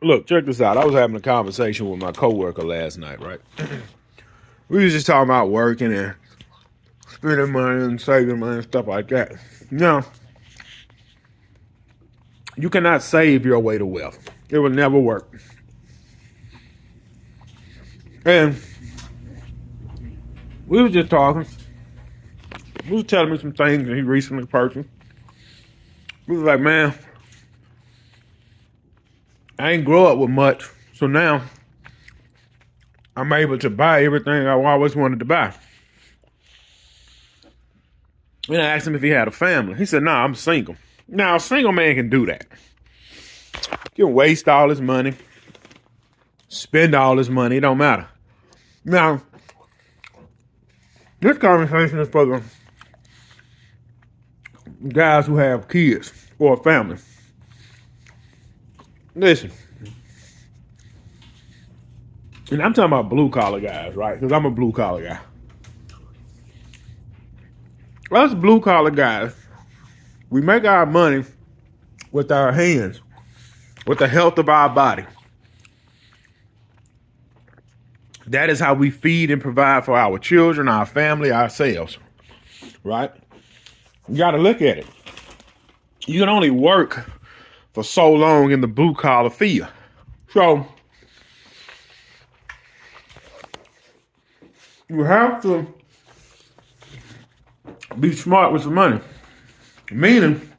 Look, check this out. I was having a conversation with my coworker last night, right? We was just talking about working and spending money and saving money and stuff like that. Now, you cannot save your way to wealth. It will never work. And we was just talking. He was telling me some things that he recently purchased. We was like, man, I ain't grow up with much, so now I'm able to buy everything I always wanted to buy. And I asked him if he had a family. He said, nah, I'm single. Now, a single man can do that. He can waste all his money, spend all his money, it don't matter. Now, this conversation is for the guys who have kids or a family. Listen, and I'm talking about blue collar guys, right? Because I'm a blue collar guy. Us blue collar guys, we make our money with our hands, with the health of our body. That is how we feed and provide for our children, our family, ourselves, right? You got to look at it. You can only work for so long in the blue collar field. So you have to be smart with the money. Meaning,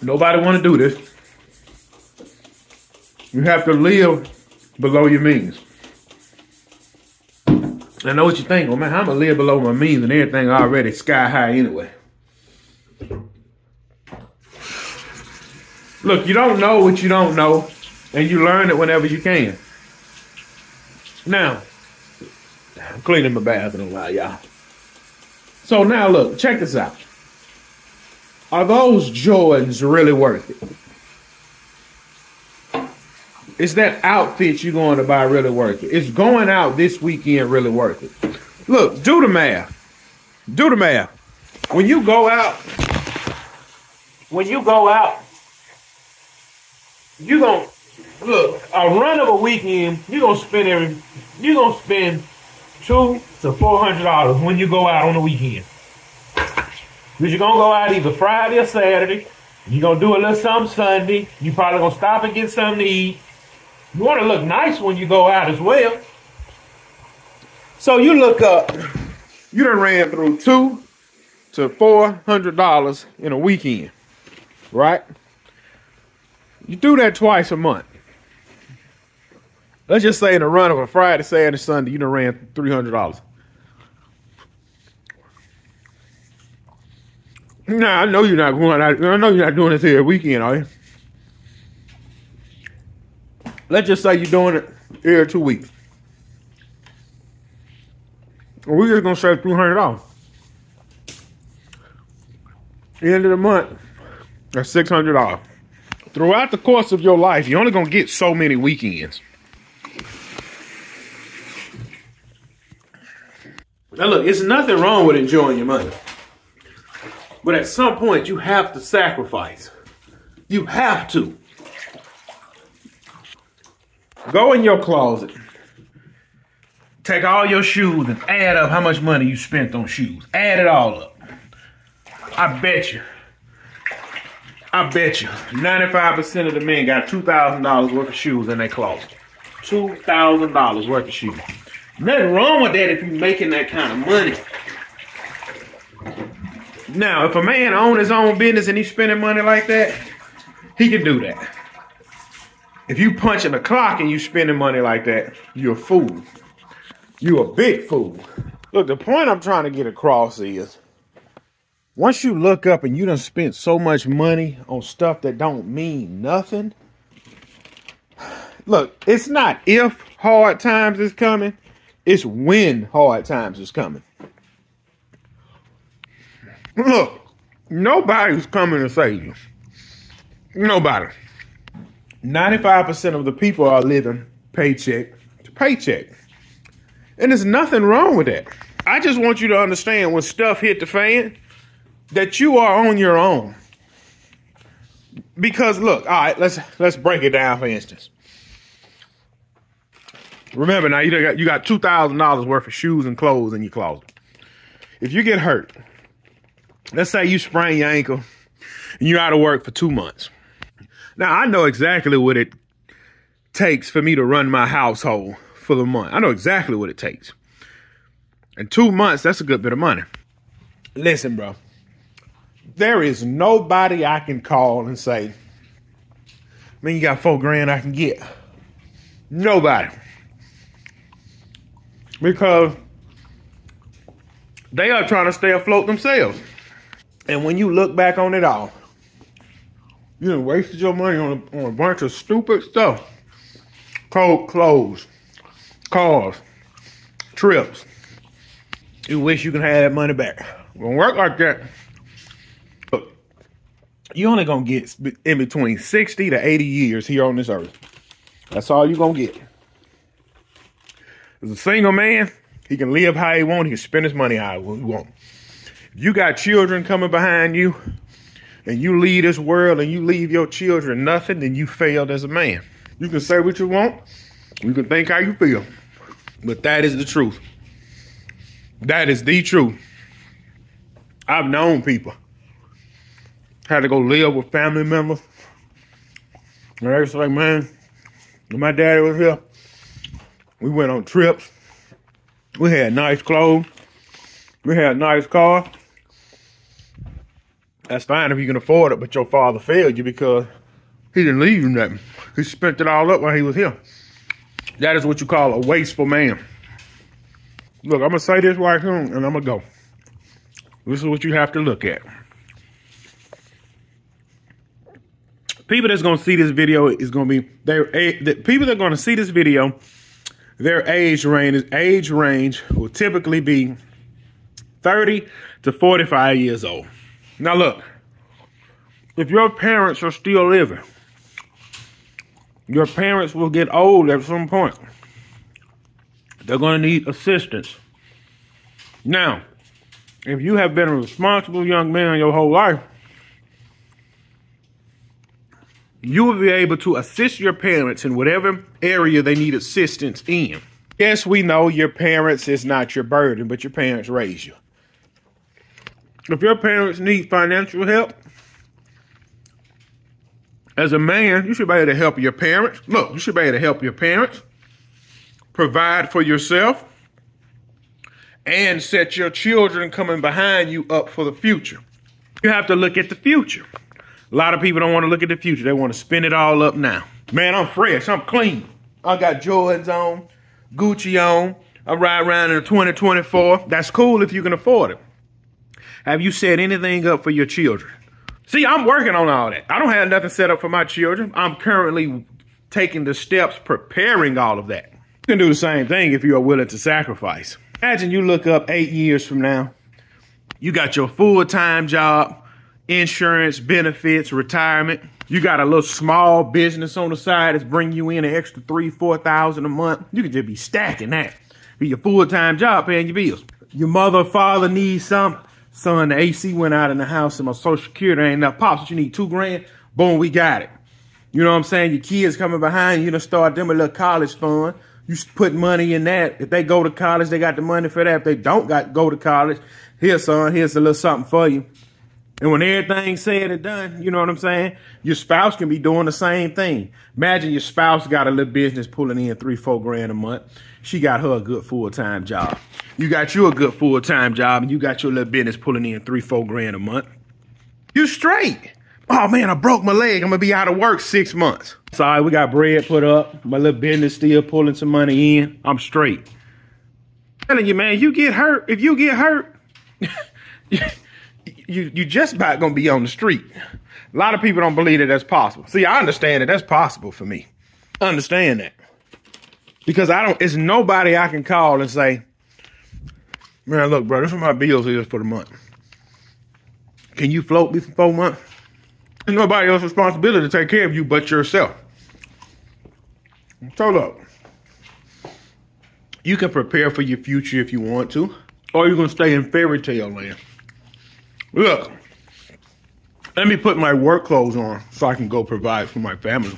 nobody want to do this. You have to live below your means. I know what you think. Well, man, I'm going to live below my means and everything already sky high anyway. Look, you don't know what you don't know, and you learn it whenever you can. Now, I'm cleaning my bathroom while y'all. So now look, check this out. Are those Jordans really worth it? Is that outfit you're going to buy really worth it? Is going out this weekend really worth it? Look, do the math. Do the math. When you go out, you're going to, look, a run of a weekend, you're going to spend $200 to $400 when you go out on the weekend. Because you're going to go out either Friday or Saturday. You're going to do a little something Sunday. You're probably going to stop and get something to eat. You want to look nice when you go out as well. So you look up, you done ran through $200 to $400 in a weekend, right? You do that twice a month. Let's just say in a run of a Friday, Saturday, Sunday, you done ran $300. Now, I know you're not going out. I know you're not doing this every weekend, are you? Let's just say you're doing it every 2 weeks. We're just going to save $300. End of the month, that's $600. Throughout the course of your life, you're only going to get so many weekends. Now look, it's nothing wrong with enjoying your money. But at some point, you have to sacrifice. You have to. Go in your closet. Take all your shoes and add up how much money you spent on shoes. Add it all up. I bet you 95% of the men got $2,000 worth of shoes in their closet. $2,000 worth of shoes. Nothing wrong with that if you're making that kind of money. Now, if a man owns his own business and he's spending money like that, he can do that. If you punching the clock and you spending money like that, you're a fool. You're a big fool. Look, the point I'm trying to get across is, once you look up and you done spent so much money on stuff that don't mean nothing, look, it's not if hard times is coming, it's when hard times is coming. Look, nobody's coming to save you. Nobody. 95% of the people are living paycheck to paycheck. And there's nothing wrong with that. I just want you to understand when stuff hit the fan, that you are on your own. Because look, all right, let's break it down for instance. Remember now, you got $2,000 worth of shoes and clothes in your closet. If you get hurt, let's say you sprain your ankle and you're out of work for 2 months. Now, I know exactly what it takes for me to run my household for the month. I know exactly what it takes. In 2 months, that's a good bit of money. Listen, bro, there is nobody I can call and say, man, you got $4,000 I can get. Nobody. Because they are trying to stay afloat themselves. And when you look back on it all, you done wasted your money on a bunch of stupid stuff. Cold clothes, cars, trips. You wish you could have that money back. It won't work like that. Look, you only gonna get in between 60 to 80 years here on this earth. That's all you gonna get. As a single man, he can live how he wants. He can spend his money how he wants. If you got children coming behind you and you leave this world and you leave your children nothing, then you failed as a man. You can say what you want. You can think how you feel. But that is the truth. That is the truth. I've known people had to go live with family members. And they was like, man, when my daddy was here, we went on trips. We had nice clothes. We had a nice car. That's fine if you can afford it, but your father failed you because he didn't leave you nothing. He spent it all up while he was here. That is what you call a wasteful man. Look, I'm going to say this right here, and I'm going to go. This is what you have to look at. People that's going to see this video is going to be, the people that are going to see this video, their age range will typically be 30 to 45 years old. Now look, if your parents are still living, your parents will get old at some point. They're going to need assistance. Now, if you have been a responsible young man your whole life, you will be able to assist your parents in whatever area they need assistance in. Yes, we know your parents is not your burden, but your parents raise you. If your parents need financial help, as a man, you should be able to help your parents. Look, you should be able to help your parents, provide for yourself, and set your children coming behind you up for the future. You have to look at the future. A lot of people don't want to look at the future. They want to spend it all up now. Man, I'm fresh. I'm clean. I got Jordans on, Gucci on. I ride around in a 2024. That's cool if you can afford it. Have you set anything up for your children? See, I'm working on all that. I don't have nothing set up for my children. I'm currently taking the steps preparing all of that. You can do the same thing if you are willing to sacrifice. Imagine you look up 8 years from now. You got your full-time job, insurance, benefits, retirement. You got a little small business on the side that's bringing you in an extra $3,000-4,000 a month. You could just be stacking that. Be your full-time job paying your bills. Your mother or father needs something. Son, the AC went out in the house and my Social Security ain't enough. Pops, what you need, $2,000? Boom, we got it. You know what I'm saying? Your kids coming behind you, done start them a little college fund. You put money in that. If they go to college, they got the money for that. If they don't go to college, here, son, here's a little something for you. And when everything's said and done, you know what I'm saying? Your spouse can be doing the same thing. Imagine your spouse got a little business pulling in $3-4 a month. She got her a good full-time job. You got you a good full-time job, and you got your little business pulling in $3-4 a month. You straight. Oh, man, I broke my leg. I'm going to be out of work 6 months. Sorry, we got bread put up. My little business still pulling some money in. I'm straight. I'm telling you, man, you get hurt. If you get hurt, you just about going to be on the street. A lot of people don't believe that that's possible. See, I understand that that's possible for me. I understand that. Because it's nobody I can call and say, man, look, bro, this is what my bills is for the month. Can you float me for 4 months? There's nobody else's responsibility to take care of you but yourself. So look, you can prepare for your future if you want to, or you're going to stay in fairy tale land. Look, Let me put my work clothes on so I can go provide for my family.